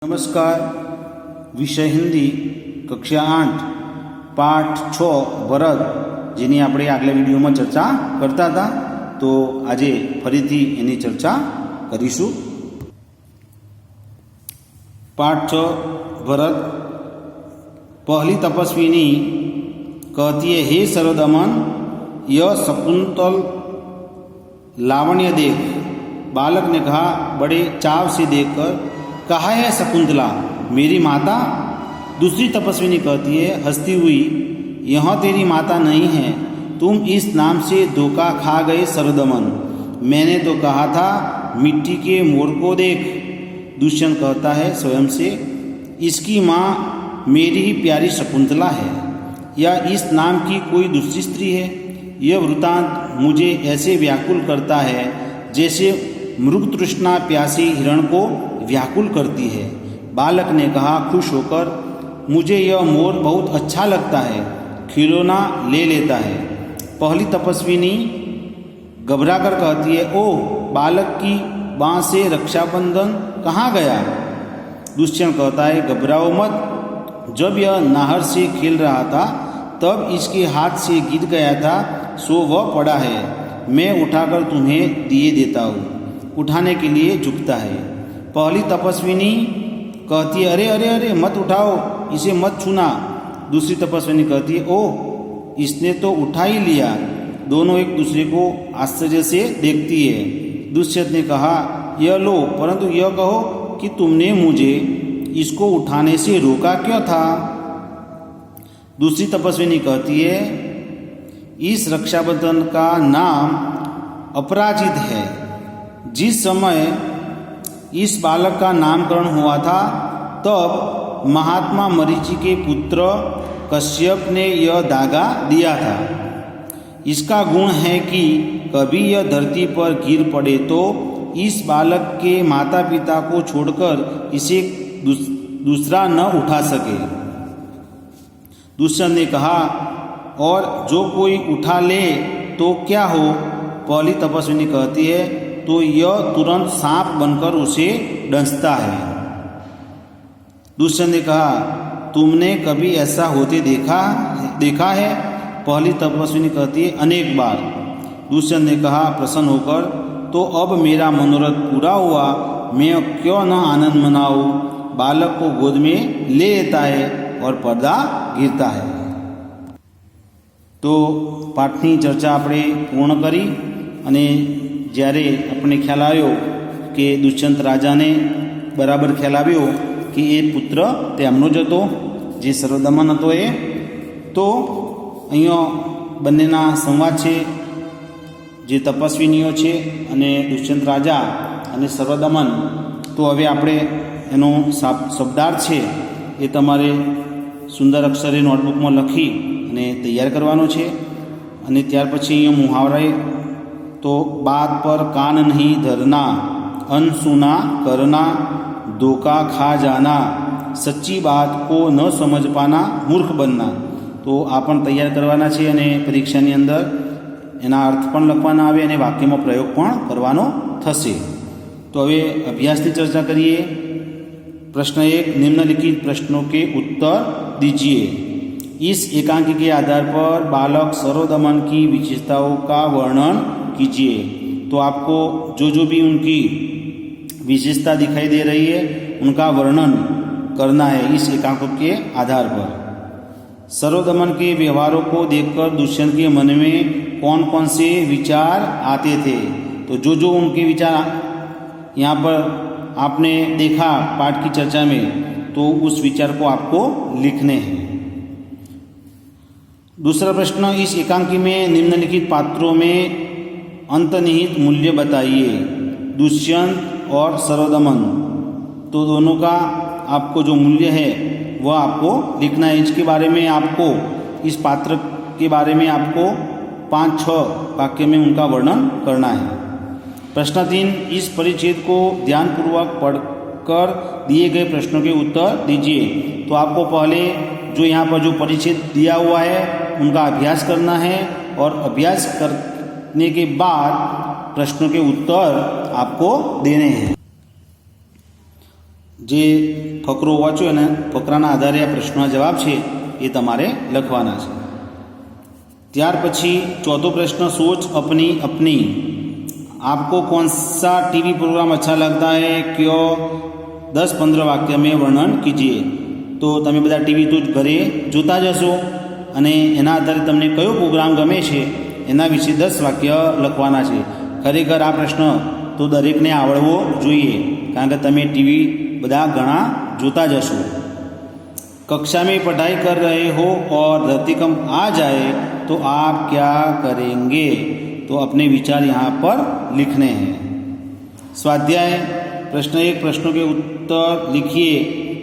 નમસ્કાર. વિષય હિન્દી કક્ષા 8 પાઠ 6 ભરત, જેની આપણે આગલા વિડીયોમાં ચર્ચા કરતા હતા. તો આજે ફરીથી એની ચર્ચા કરીશું. पाठ 6 भरत. पहली तपस्विनी कहती है, हे सर्वदमन, यह शकुंतल लावण्य देख. बालक ने कहा बड़े चाव से देखकर, कहाँ है शकुंतला, मेरी माता? दूसरी तपस्विनी कहती है हंसती हुई, यह तेरी माता नहीं है, तुम इस नाम से धोखा खा गए सर्वदमन. मैंने तो कहा था मिट्टी के मोर को देख. दुष्यंत कहता है स्वयं से, इसकी माँ मेरी ही प्यारी शकुंतला है या इस नाम की कोई दूसरी स्त्री है? यह वृतांत मुझे ऐसे व्याकुल करता है जैसे मृग तृष्णा प्यासी हिरण को व्याकुल करती है. बालक ने कहा खुश होकर, मुझे यह मोर बहुत अच्छा लगता है, खिलौना ले लेता है. पहली तपस्विनी घबराकर कहती है, ओह, बालक की बाँह से रक्षाबंधन कहाँ गया? दुष्यंत कहता है घबराओ मत, जब यह नाहर से खेल रहा था तब इसके हाथ से गिर गया था, सो वह पड़ा है, मैं उठाकर तुम्हें दिए देता हूँ. उठाने के लिए झुकता है. पहली तपस्विनी कहती है, अरे अरे अरे मत उठाओ, इसे मत छूना. दूसरी तपस्विनी कहती है, ओह, इसने तो उठा ही लिया. दोनों एक दूसरे को आश्चर्य से देखती है. दुष्यंत ने कहा, यह लो, परंतु यह कहो कि तुमने मुझे इसको उठाने से रोका क्यों था? दूसरी तपस्विनी कहती है, इस रक्षाबंधन का नाम अपराजित है. जिस समय इस बालक का नामकरण हुआ था तब महात्मा मरीचि के पुत्र कश्यप ने यह धागा दिया था. इसका गुण है कि कभी यह धरती पर गिर पड़े तो इस बालक के माता पिता को छोड़कर इसे दूसरा न उठा सके. दुष्यंत ने कहा, और जो कोई उठा ले तो क्या हो? पहली तपस्विनी कहती है, तो यह तुरंत सांप बनकर उसे डंसता है. दुष्यंत ने कहा, तुमने कभी ऐसा होते देखा है? पहली तपस्विनी कहती है, अनेक बार. दुष्यंत ने कहा प्रसन्न होकर, तो अब मेरा मनोरथ पूरा हुआ, मैं क्यों न आनंद मनाऊं? बालक को गोद में ले लेता है और पर्दा गिरता है. तो पाठनी चर्चा આપણે પૂર્ણ કરી અને જ્યારે આપણે ખ્યાલ આવ્યો કે દુષ્યંત રાજાને બરાબર ખ્યાલ આવ્યો કે એ પુત્ર તેમનો જ હતો, જે સર્વદમન હતો એ, તો અહીંયા બંનેના સંવાદ છે, જે તપસ્વીનીઓ છે અને દુષ્યંત રાજા અને સર્વદમન. તો હવે આપણે એનો શબ્દાર્થ છે એ તમારે સુંદર અક્ષરે નોટબુકમાં લખી અને તૈયાર કરવાનો છે. અને ત્યાર પછી અહીંયા મુહાવરે, तो बात पर कान नहीं धरना, अनसुना करना, धोखा खा जाना, सच्ची बात को न समझ पाना, मूर्ख बनना. तो आ पण तैयार करवाना છે અને પરીક્ષાની અંદર એના અર્થ પણ લખવાના આવે અને વાક્યમાં પ્રયોગ પણ કરવાનો થશે. તો હવે અભ્યાસની ચર્ચા કરીએ. प्रश्न 1, निम्नलिखित प्रश्नों के उत्तर दीजिए. इस एकांकी के आधार पर बालक सर्वदमन की विशेषताओं का वर्णन कीजिए. तो आपको जो जो भी उनकी विशेषता दिखाई दे रही है उनका वर्णन करना है इस एकांक के आधार पर. सर्वदमन के व्यवहारों को देखकर दुष्यंत के मन में कौन कौन से विचार आते थे? तो जो जो उनके विचार यहाँ पर आपने देखा पाठ की चर्चा में, तो उस विचार को आपको लिखने हैं. दूसरा प्रश्न, इस एकांकी में निम्नलिखित पात्रों में अंतर्निहित मूल्य बताइए. दुष्यंत और सर्वदमन, तो दोनों का आपको जो मूल्य है वह आपको लिखना है. इसके बारे में आपको, इस पात्र के बारे में आपको 5-6 वाक्य में उनका वर्णन करना है. प्रश्न 3, इस परिच्छेद को ध्यानपूर्वक पढ़कर दिए गए प्रश्नों के उत्तर दीजिए. तो आपको पहले जो यहाँ पर जो परिच्छेद दिया हुआ है उनका अभ्यास करना है और अभ्यास करने के बाद प्रश्नों के उत्तर आपको देने हैं. જે ફકરો વાંચ્યો અને ફકરાના આધારે આ પ્રશ્નના જવાબ છે એ તમારે લખવાના છે। ત્યાર પછી ચોથો પ્રશ્ન, सोच अपनी अपनी, आपको कौन सा टीवी प्रोग्राम अच्छा लगता है, क्यों, 10-15 वाक्य में वर्णन कीजिए। तो તમે બધા ટીવી તો ઘરે જોતા જ હશો અને એના આધારે તમને કયો પ્રોગ્રામ ગમે છે એના વિશે 10 વાક્ય લખવાના છે। ખરેખર આ પ્રશ્ન તો દરેકને આવડવો જોઈએ કારણ કે તમે ટીવી બધા ઘણા જોતા જ હશો। कक्षा में पढ़ाई कर रहे हो और धरतीकंप आ जाए तो आप क्या करेंगे। तो अपने विचार यहाँ पर लिखने हैं। स्वाध्याय प्रश्न 1, प्रश्नों के उत्तर लिखिए।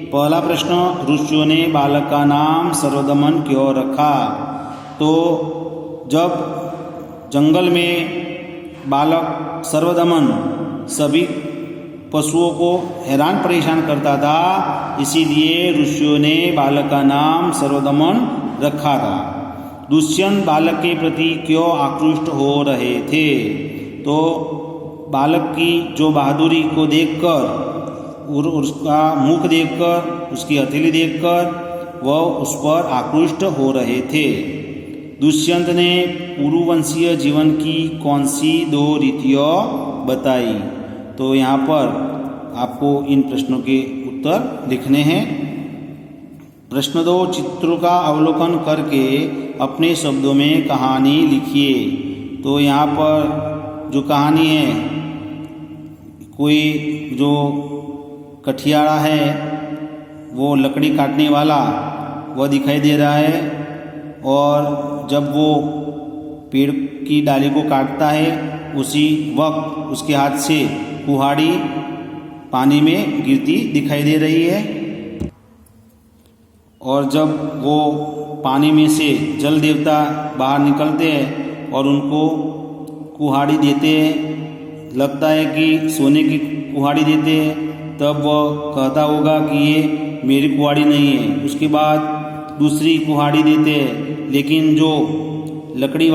पहला प्रश्न, ऋषियों ने बालक का नाम सर्वदमन क्यों रखा। तो जब जंगल में बालक सर्वदमन सभी पशुओं को हैरान परेशान करता था, इसीलिए ऋषियों ने बालक का नाम सर्वदमन रखा था। दुष्यंत बालक के प्रति क्यों आकृष्ट हो रहे थे। तो बालक की जो बहादुरी को देखकर और उसका मुख देखकर, उसकी हथेली देखकर वह उस पर आकृष्ट हो रहे थे। दुष्यंत ने पुरुवंशीय जीवन की कौन सी 2 रीतियाँ बताई। तो यहाँ पर आपको इन प्रश्नों के उत्तर लिखने हैं। प्रश्न 2, चित्रों का अवलोकन करके अपने शब्दों में कहानी लिखिए। तो यहाँ पर जो कहानी है, कोई जो कठियाड़ा है वो लकड़ी काटने वाला वह दिखाई दे रहा है और जब वो पेड़ की डाली को काटता है उसी वक्त उसके हाथ से कुहाड़ी पानी में गिरती दिखाई दे रही है और जब वो पानी में से जल देवता बाहर निकलते हैं और उनको कुहाड़ी देते हैं, लगता है कि सोने की कुहाड़ी देते हैं, तब वह कहता होगा कि ये मेरी कुहाड़ी नहीं है। उसके बाद दूसरी कुहाड़ी देते हैं, लेकिन जो लकड़ी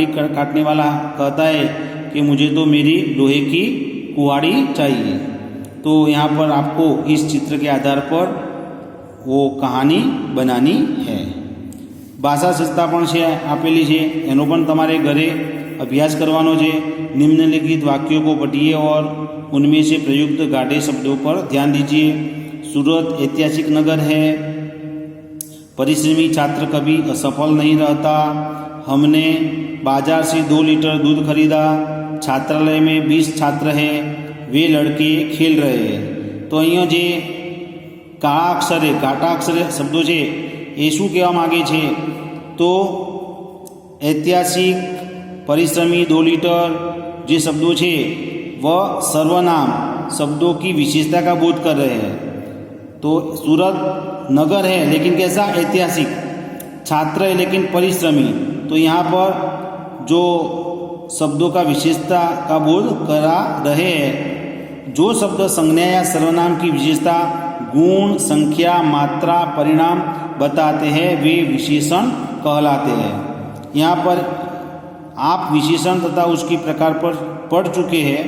काटने वाला कहता है कि मुझे तो मेरी लोहे की कुहाड़ी चाहिए। तो यहाँ पर आपको इस चित्र के आधार पर वो कहानी बनानी है। भाषा संस्था पण छे आपेली छे, एनो पण तमारे घरे अभ्यास करवानो छे। निम्नलिखित वाक्यों को पढ़िए और उनमें से प्रयुक्त गाढ़े शब्दों पर ध्यान दीजिए। सूरत ऐतिहासिक नगर है। परिश्रमी छात्र कभी असफल नहीं रहता। हमने बाजार से 2 लीटर दूध खरीदा। छात्रालय में 20 छात्र हैं, वे लड़के खेल रहे हैं। तो अहींया जे काटा अक्षरे शब्दों है ए शू कहेवा मांगे छे। तो ऐतिहासिक, परिश्रमी, 2 लीटर जे शब्दों है वह सर्वनाम शब्दों की विशेषता का बोध कर रहे हैं। तो सूरत नगर है लेकिन कैसा, ऐतिहासिक। छात्र है लेकिन परिश्रमी। तो यहाँ पर जो शब्दों का विशेषता का बोध करा रहे हैं। जो शब्द संज्ञा या सर्वनाम की विशेषता, गुण, संख्या, मात्रा, परिणाम बताते हैं वे विशेषण कहलाते हैं। यहाँ पर आप विशेषण तथा उसकी प्रकार पर पढ़ चुके हैं।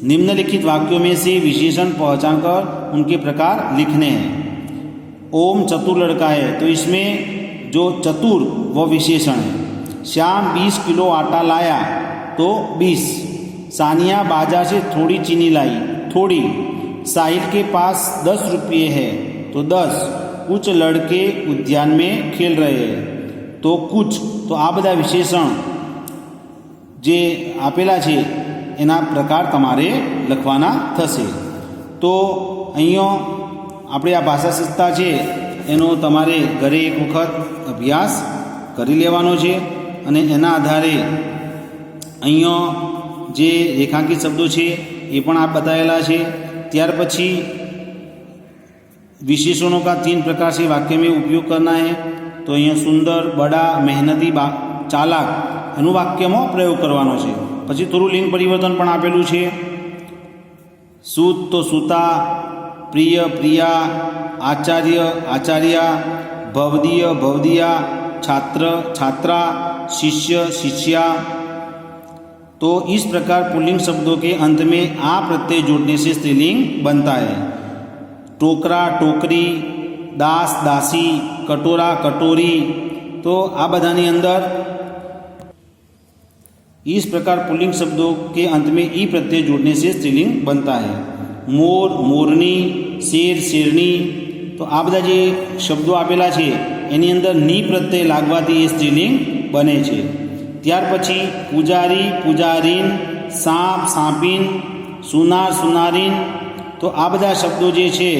निम्नलिखित वाक्यों में से विशेषण पहचान कर उनके प्रकार लिखने हैं। ओम चतुर लड़का है, तो इसमें जो चतुर वह विशेषण है। श्याम 20 किलो आटा लाया, तो 20। सानिया बाजार से थोड़ी चीनी लाई, थोड़ी। साहिल के पास 10 रुपये है, तो 10। कुछ लड़के उद्यान में खेल रहे हैं, तो कुछ। तो आ बधा विशेषण जे आपेला छे एना प्रकार तमारे लखवाना थशे। तो अहींया आपणे आ भाषा संस्था छे एनो तमारे घरे एक वखत अभ्यास करी लेवानो छे અને એના આધારે અહીંયા જે રેખાંકિત શબ્દો છે એ પણ આ બતાવેલા છે। ત્યાર પછી विशेषणों का 3 प्रकार से वाक्य में उपयोग करना है। तो અહીંયા सुंदर, बड़ा, मेहनती, चालाक એનું વાક્યમાં પ્રયોગ કરવાનો છે। પછી થોડું લિંગ પરિવર્તન પણ આપેલું છે। सूत तो सूता, प्रिय प्रिया, आचार्य आचार्या, भवदीय भवदिया, छात्र छात्रा, शिष्य शिष्या। तो इस प्रकार पुल्लिंग शब्दों के अंत में आ प्रत्यय जोड़ने से स्त्रीलिंग बनता है। टोकरा टोकरी, दास दासी, कटोरा कटोरी, तो आ बधानी अंदर इस प्रकार पुल्लिंग शब्दों के अंत में ई प्रत्यय जोड़ने से स्त्रीलिंग बनता है। मोर मोरनी, शेर शेरनी, तो आ बधा जे शब्दों आपेला छे एनी अंदर नी प्रत्यय लागवाथी ए स्त्रीलिंग बने छे। त्यार पछी पुजारी पुजारीन, सांप सांपीन, सुनार सुनारीन, तो आ बधा शब्दों जे छे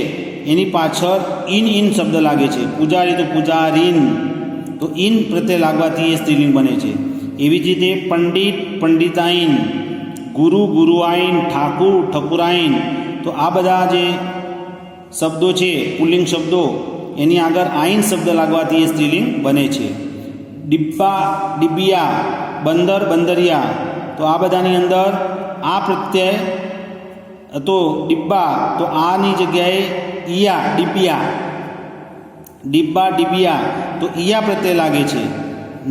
एनी पाछळ इन शब्द लागे छे। पुजारी तो पुजारीन, तो इन प्रत्यय लागवाथी ए स्त्रीलिंग बने छे। एवी ज रीते पंडित पंडिताईन, गुरु गुरुआईन, ठाकुर ठकुराईन, तो आ बधा जे शब्दों छे पुल्लिंग शब्दों एनी आगर आईन शब्द लागवाथी ए स्त्रीलिंग बने छे। डिब्बा डिबिया, बंदर बंदरिया, तो आ बधानी अंदर आ प्रत्यय तो डिब्बा तो आनी जग्याए ईया डिबिया, डिब्बा डिबिया, तो ईया प्रत्यय लागे छे।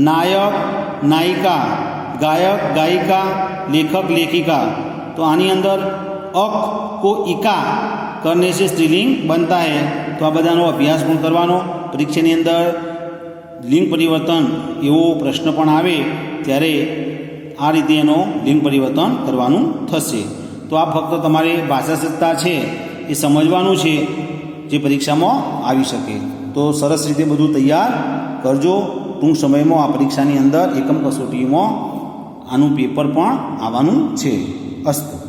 नायक नायिका, गायक गायिका, लेखक लेखिका, तो आनी अंदर अक को इका करने से स्त्रीलिंग बनता है। तो आ बधानो अभ्यास पण करवानो। परीक्षानी अंदर लिंग परिवर्तन एवो प्रश्न पण आवे त्यारे आ रीते एनो लिंग परिवर्तन करवानुं थशे। तो आ फक्त तमारे भाषासत्ता छे ए समजवानुं छे जे परीक्षामां आवी शके। तो सरस रीते बधुं तैयार करजो। टूंक समयमां आ परीक्षानी अंदर एकम कसोटीमां आनुं पेपर पण आववानुं छे। अस्तु।